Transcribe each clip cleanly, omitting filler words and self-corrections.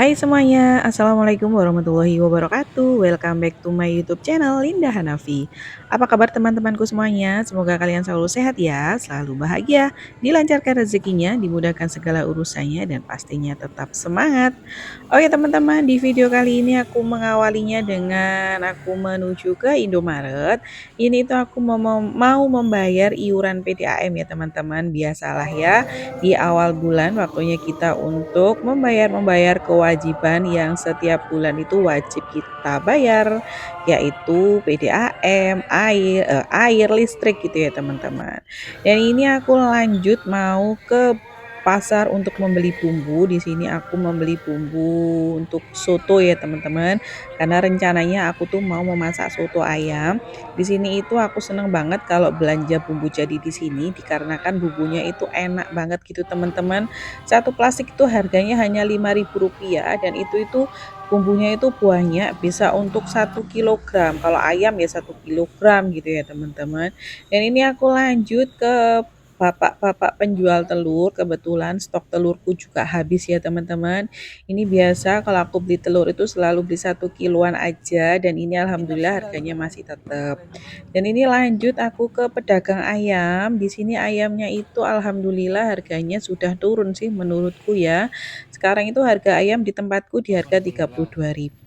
Hai semuanya, Assalamualaikum warahmatullahi wabarakatuh. Welcome back to my YouTube channel Linda Hanafi. Apa kabar teman-temanku semuanya? Semoga kalian selalu sehat ya, selalu bahagia, dilancarkan rezekinya, dimudahkan segala urusannya, dan pastinya tetap semangat. Oke teman-teman, di video kali ini aku mengawalinya dengan aku menuju ke Indomaret. Ini tuh aku mau membayar iuran PDAM ya teman-teman. Biasalah ya, di awal bulan waktunya kita untuk membayar kewajiban yang setiap bulan itu wajib kita bayar, yaitu PDAM, air, listrik gitu ya teman-teman. Dan ini aku lanjut mau ke pasar untuk membeli bumbu. Di sini aku membeli bumbu untuk soto ya teman-teman. Karena rencananya aku tuh mau memasak soto ayam. Di sini itu aku seneng banget kalau belanja bumbu jadi di sini dikarenakan bumbunya itu enak banget gitu teman-teman. Satu plastik itu harganya hanya Rp5.000 dan itu bumbunya itu banyak, bisa untuk 1 kilogram. Kalau ayam ya 1 kilogram gitu ya teman-teman. Dan ini aku lanjut ke bapak-bapak penjual telur. Kebetulan stok telurku juga habis ya teman-teman. Ini biasa kalau aku beli telur itu selalu beli 1 kiloan aja, dan ini alhamdulillah harganya masih tetap. Dan ini lanjut aku ke pedagang ayam. Di sini ayamnya itu alhamdulillah harganya sudah turun sih menurutku ya. Sekarang itu harga ayam di tempatku di harga 32.000.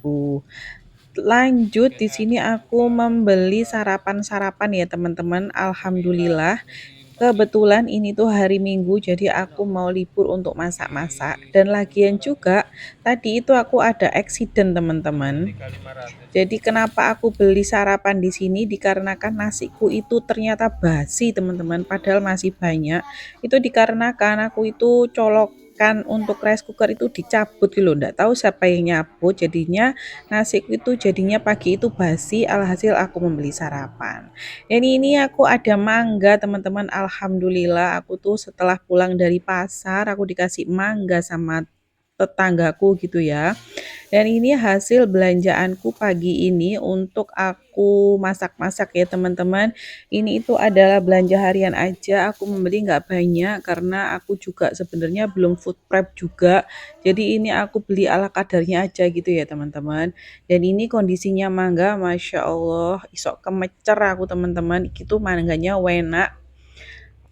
Lanjut di sini aku membeli sarapan-sarapan ya teman-teman. Alhamdulillah kebetulan ini tuh hari Minggu, jadi aku mau libur untuk masak-masak. Dan lagian juga tadi itu aku ada accident teman-teman. Jadi kenapa aku beli sarapan di sini dikarenakan nasiku itu ternyata basi teman-teman, padahal masih banyak. Itu dikarenakan aku itu colokan untuk rice cooker itu dicabut gitu loh, nggak tahu siapa yang nyabut, jadinya nasiku itu jadinya pagi itu basi, alhasil aku membeli sarapan. Dan ini aku ada mangga teman-teman, alhamdulillah aku tuh setelah pulang dari pasar aku dikasih mangga sama tetanggaku gitu ya. Dan ini hasil belanjaanku pagi ini untuk aku masak-masak ya teman-teman. Ini itu adalah belanja harian aja, aku membeli nggak banyak karena aku juga sebenarnya belum food prep juga. Jadi ini aku beli ala kadarnya aja gitu ya teman-teman. Dan ini kondisinya mangga, Masya Allah, isok kemecer aku teman-teman. Itu mangganya enak,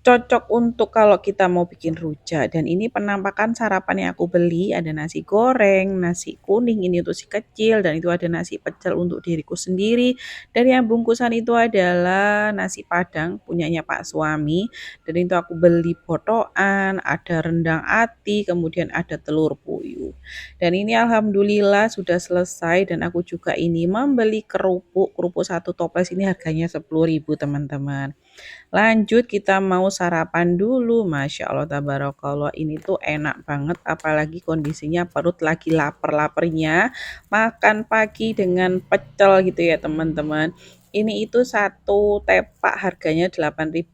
cocok untuk kalau kita mau bikin rujak. Dan ini penampakan sarapan yang aku beli, ada nasi goreng, nasi kuning ini untuk si kecil, dan itu ada nasi pecel untuk diriku sendiri. Dan yang bungkusan itu adalah nasi padang punyanya Pak suami, dan itu aku beli potoan, ada rendang ati, kemudian ada telur puyuh. Dan ini alhamdulillah sudah selesai, dan aku juga ini membeli kerupuk, kerupuk satu toples ini harganya 10.000 teman-teman. Lanjut kita mau sarapan dulu, Masya Allah tabarakallah, ini tuh enak banget apalagi kondisinya perut lagi lapar-laparnya, makan pagi dengan pecel gitu ya teman-teman. Ini itu satu tepak harganya Rp8.000,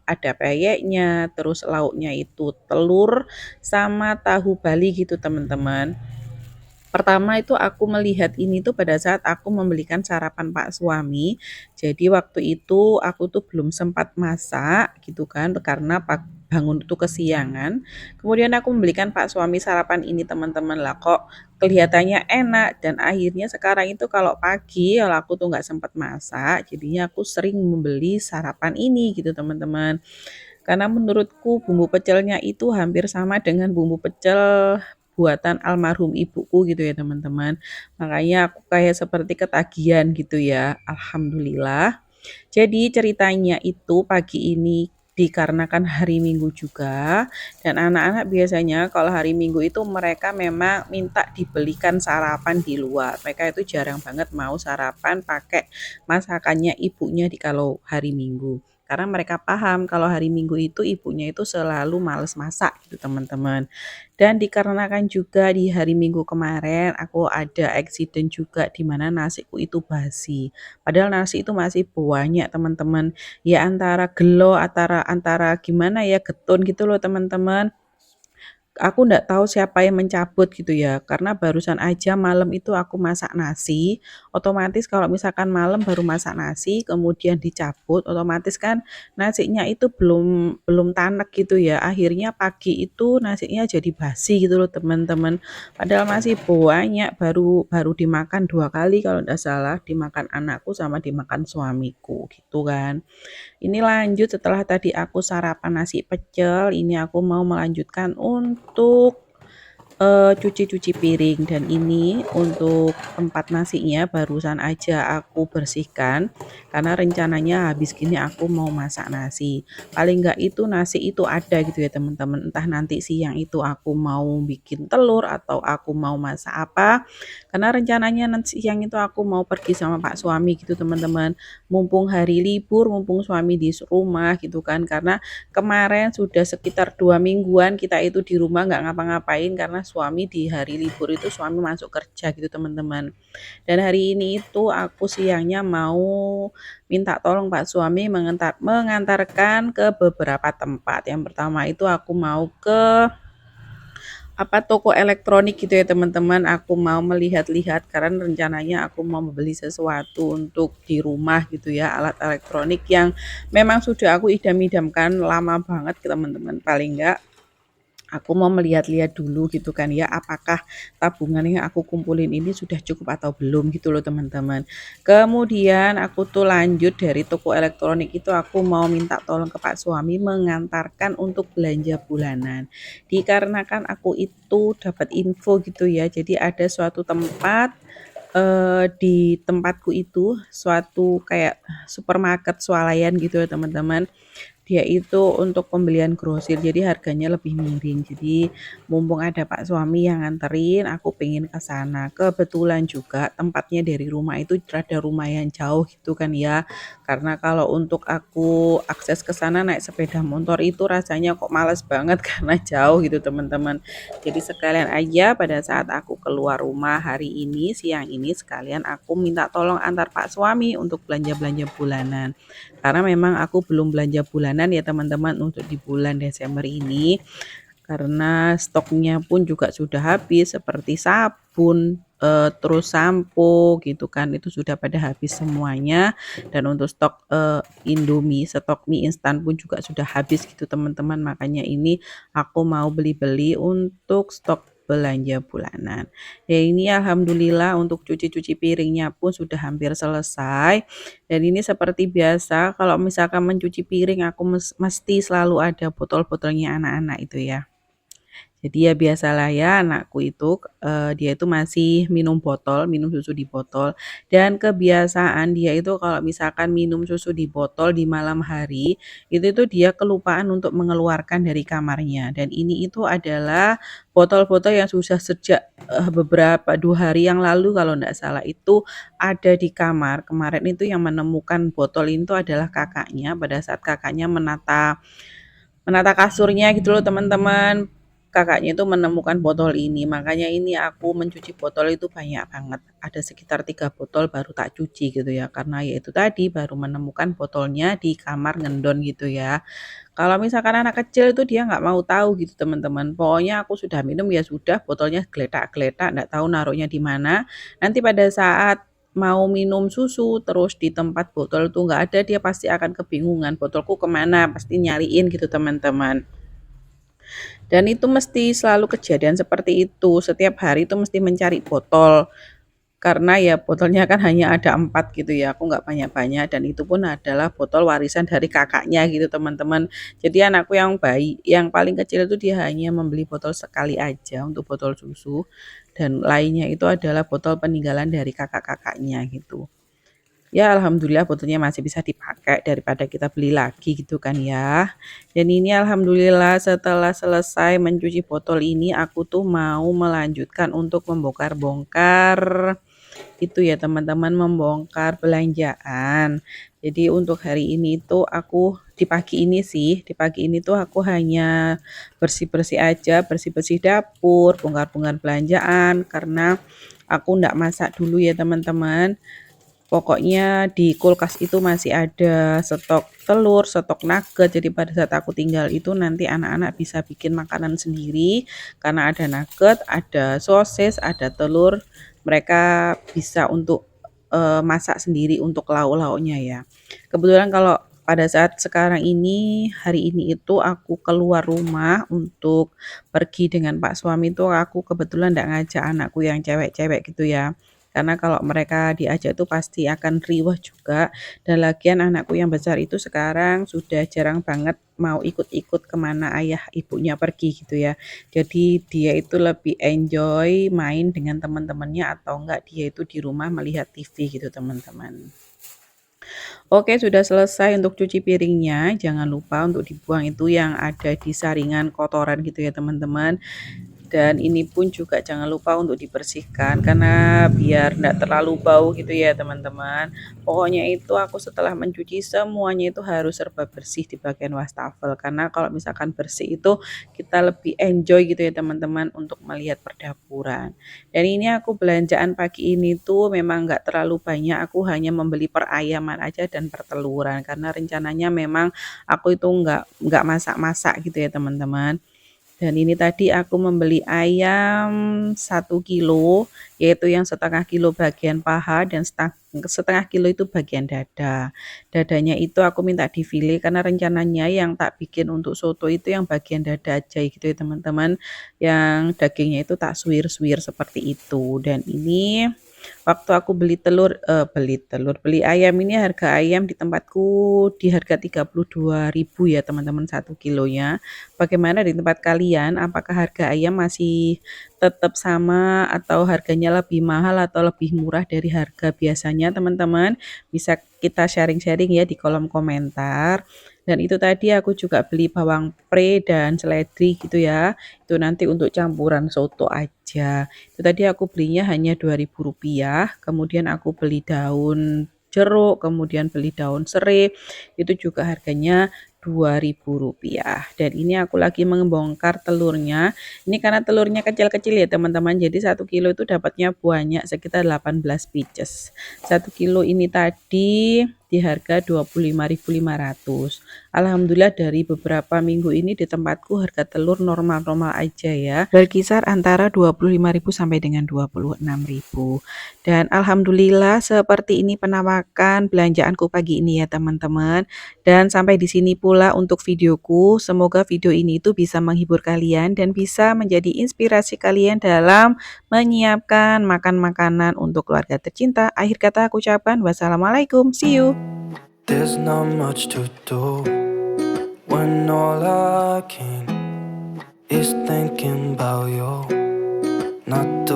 ada peyeknya, terus lauknya itu telur sama tahu Bali gitu teman-teman. Pertama itu aku melihat ini tuh pada saat aku membelikan sarapan Pak suami. Jadi waktu itu aku tuh belum sempat masak gitu kan karena bangun itu kesiangan. Kemudian aku membelikan Pak suami sarapan ini teman-teman, lah kok kelihatannya enak, dan akhirnya sekarang itu kalau pagi kalau aku tuh nggak sempat masak, jadinya aku sering membeli sarapan ini gitu teman-teman. Karena menurutku bumbu pecelnya itu hampir sama dengan bumbu pecel buatan almarhum ibuku gitu ya teman-teman. Makanya aku kayak seperti ketagihan gitu ya. Alhamdulillah. Jadi ceritanya itu pagi ini dikarenakan hari Minggu juga, dan anak-anak biasanya kalau hari Minggu itu mereka memang minta dibelikan sarapan di luar. Mereka itu jarang banget mau sarapan pakai masakannya ibunya di kalau hari Minggu. Karena mereka paham kalau hari Minggu itu ibunya itu selalu males masak gitu teman-teman. Dan dikarenakan juga di hari Minggu kemarin aku ada accident juga di mana nasiku itu basi. Padahal nasi itu masih banyak teman-teman. Ya antara gelo, antara antara gimana ya, getun gitu loh teman-teman. aku ndak tahu siapa yang mencabut gitu ya, karena barusan aja malam itu aku masak nasi, otomatis kalau misalkan malam baru masak nasi, kemudian dicabut, otomatis kan nasinya itu belum belum tanek gitu ya, akhirnya pagi itu nasinya jadi basi gitu loh teman-teman. Padahal masih banyak, baru baru dimakan 2 kali kalau ndak salah, dimakan anakku sama dimakan suamiku gitu kan. Ini lanjut setelah tadi aku sarapan nasi pecel, ini aku mau melanjutkan untuk cuci-cuci piring dan ini untuk tempat nasinya barusan aja aku bersihkan karena rencananya habis gini aku mau masak nasi. Paling enggak itu nasi itu ada gitu ya teman-teman. Entah nanti siang itu aku mau bikin telur atau aku mau masak apa. Karena rencananya nanti siang itu aku mau pergi sama Pak suami gitu teman-teman. Mumpung hari libur, mumpung suami di rumah gitu kan. Karena kemarin sudah sekitar 2 mingguan kita itu di rumah nggak ngapa-ngapain karena suami di hari libur itu suami masuk kerja gitu teman-teman. Dan hari ini itu aku siangnya mau minta tolong Pak suami mengantarkan ke beberapa tempat. Yang pertama itu aku mau ke toko elektronik gitu ya teman-teman. Aku mau melihat-lihat karena rencananya aku mau membeli sesuatu untuk di rumah gitu ya, alat elektronik yang memang sudah aku idam-idamkan lama banget teman-teman. Paling enggak aku mau melihat-lihat dulu gitu kan ya, apakah tabungan yang aku kumpulin ini sudah cukup atau belum gitu loh teman-teman. Kemudian aku tuh lanjut dari toko elektronik itu aku mau minta tolong ke Pak suami mengantarkan untuk belanja bulanan. Dikarenakan aku itu dapat info gitu ya, jadi ada suatu tempat di tempatku itu suatu kayak supermarket swalayan gitu ya teman-teman. Dia itu untuk pembelian grosir, jadi harganya lebih miring. Jadi mumpung ada Pak suami yang nganterin, aku pengen ke sana. Kebetulan juga tempatnya dari rumah itu rada lumayan jauh gitu kan ya. Karena kalau untuk aku akses ke sana naik sepeda motor itu rasanya kok males banget karena jauh gitu teman-teman. Jadi sekalian aja pada saat aku keluar rumah hari ini, siang ini sekalian aku minta tolong antar Pak suami untuk belanja-belanja bulanan. Karena memang aku belum belanja bulanan ya teman-teman untuk di bulan Desember ini. Karena stoknya pun juga sudah habis seperti sabun, terus sampo gitu kan, itu sudah pada habis semuanya. Dan untuk stok, Indomie, stok mie instan pun juga sudah habis gitu teman-teman. Makanya ini aku mau beli-beli untuk stok belanja bulanan. Ya ini alhamdulillah untuk cuci-cuci piringnya pun sudah hampir selesai. Dan ini seperti biasa kalau misalkan mencuci piring aku mesti selalu ada botol-botolnya anak-anak itu ya. Jadi ya biasalah ya anakku itu, dia itu masih minum botol, minum susu di botol, dan kebiasaan dia itu kalau misalkan minum susu di botol di malam hari, itu tuh dia kelupaan untuk mengeluarkan dari kamarnya, dan ini itu adalah botol-botol yang sudah sejak, beberapa 2 hari yang lalu kalau ndak salah itu ada di kamar. Kemarin itu yang menemukan botol itu adalah kakaknya, pada saat kakaknya menata menata kasurnya gitu loh teman-teman. Kakaknya itu menemukan botol ini, makanya ini aku mencuci botol itu banyak banget. Ada sekitar 3 botol baru tak cuci gitu ya, karena ya itu tadi baru menemukan botolnya di kamar ngendon gitu ya. Kalau misalkan anak kecil itu dia nggak mau tahu gitu teman-teman. Pokoknya aku sudah minum ya sudah, botolnya geletak-geletak, nggak tahu naruhnya di mana. Nanti pada saat mau minum susu terus di tempat botol tuh nggak ada, dia pasti akan kebingungan, botolku kemana, pasti nyariin gitu teman-teman. Dan itu mesti selalu kejadian seperti itu, setiap hari itu mesti mencari botol. Karena ya botolnya kan hanya ada 4 gitu ya, aku nggak banyak-banyak dan itu pun adalah botol warisan dari kakaknya gitu teman-teman. Jadi anakku yang bayi, yang paling kecil itu dia hanya membeli botol sekali aja untuk botol susu dan lainnya itu adalah botol peninggalan dari kakak-kakaknya gitu. Ya alhamdulillah botolnya masih bisa dipakai daripada kita beli lagi gitu kan ya. Dan ini alhamdulillah setelah selesai mencuci botol ini aku tuh mau melanjutkan untuk membongkar-bongkar itu ya teman-teman, membongkar belanjaan. Jadi untuk hari ini tuh aku di pagi ini sih, di pagi ini tuh aku hanya bersih-bersih aja, bersih-bersih dapur, bongkar-bongkar belanjaan karena aku ndak masak dulu ya teman-teman. Pokoknya di kulkas itu masih ada stok telur, stok nugget. Jadi pada saat aku tinggal itu nanti anak-anak bisa bikin makanan sendiri karena ada nugget, ada sosis, ada telur. Mereka bisa untuk masak sendiri untuk lauk-lauknya ya. Kebetulan kalau pada saat sekarang ini, hari ini itu aku keluar rumah untuk pergi dengan Pak suami itu aku kebetulan nggak ngajak anakku yang cewek-cewek gitu ya. Karena kalau mereka diajak itu pasti akan riweh juga. Dan lagian anakku yang besar itu sekarang sudah jarang banget mau ikut-ikut kemana ayah ibunya pergi gitu ya. Jadi dia itu lebih enjoy main dengan teman-temannya atau enggak dia itu di rumah melihat TV gitu teman-teman. Oke, sudah selesai untuk cuci piringnya. Jangan lupa untuk dibuang itu yang ada di saringan kotoran gitu ya, teman-teman. Dan ini pun juga jangan lupa untuk dibersihkan karena biar tidak terlalu bau gitu ya teman-teman. Pokoknya itu aku setelah mencuci semuanya itu harus serba bersih di bagian wastafel karena kalau misalkan bersih itu kita lebih enjoy gitu ya teman-teman untuk melihat perdapuran. Dan ini aku belanjaan pagi ini tuh memang nggak terlalu banyak, aku hanya membeli perayaman aja dan perteluran karena rencananya memang aku itu nggak masak-masak gitu ya teman-teman. Dan ini tadi aku membeli ayam 1 kilo, yaitu yang setengah kilo bagian paha dan setengah kilo itu bagian dada. Dadanya itu aku minta di-file karena rencananya yang tak bikin untuk soto itu yang bagian dada aja gitu ya teman-teman. Yang dagingnya itu tak suwir-suwir seperti itu. Dan ini waktu aku beli ayam ini harga ayam di tempatku di harga 32.000 ya teman-teman 1 kilonya. Bagaimana di tempat kalian? Apakah harga ayam masih tetap sama atau harganya lebih mahal atau lebih murah dari harga biasanya teman-teman? Bisa kita sharing-sharing ya di kolom komentar. Dan itu tadi aku juga beli bawang pre dan seledri gitu ya. Itu nanti untuk campuran soto aja. Itu tadi aku belinya hanya Rp2.000, kemudian aku beli daun jeruk, kemudian beli daun serai, itu juga harganya Rp2.000. Dan ini aku lagi membongkar telurnya. Ini karena telurnya kecil-kecil ya teman-teman, jadi 1 kilo itu dapatnya banyak sekitar 18 pieces. 1 kilo ini tadi di harga 25.500. Alhamdulillah dari beberapa minggu ini di tempatku harga telur normal-normal aja ya. Berkisar antara 25.000 sampai dengan 26.000. Dan alhamdulillah seperti ini penampakan belanjaanku pagi ini ya teman-teman. Dan sampai di sini pula untuk videoku. Semoga video ini itu bisa menghibur kalian dan bisa menjadi inspirasi kalian dalam menyiapkan makan makanan untuk keluarga tercinta. Akhir kata aku ucapkan wassalamualaikum. See you. There's not much to do when all I can is thinking about you. Not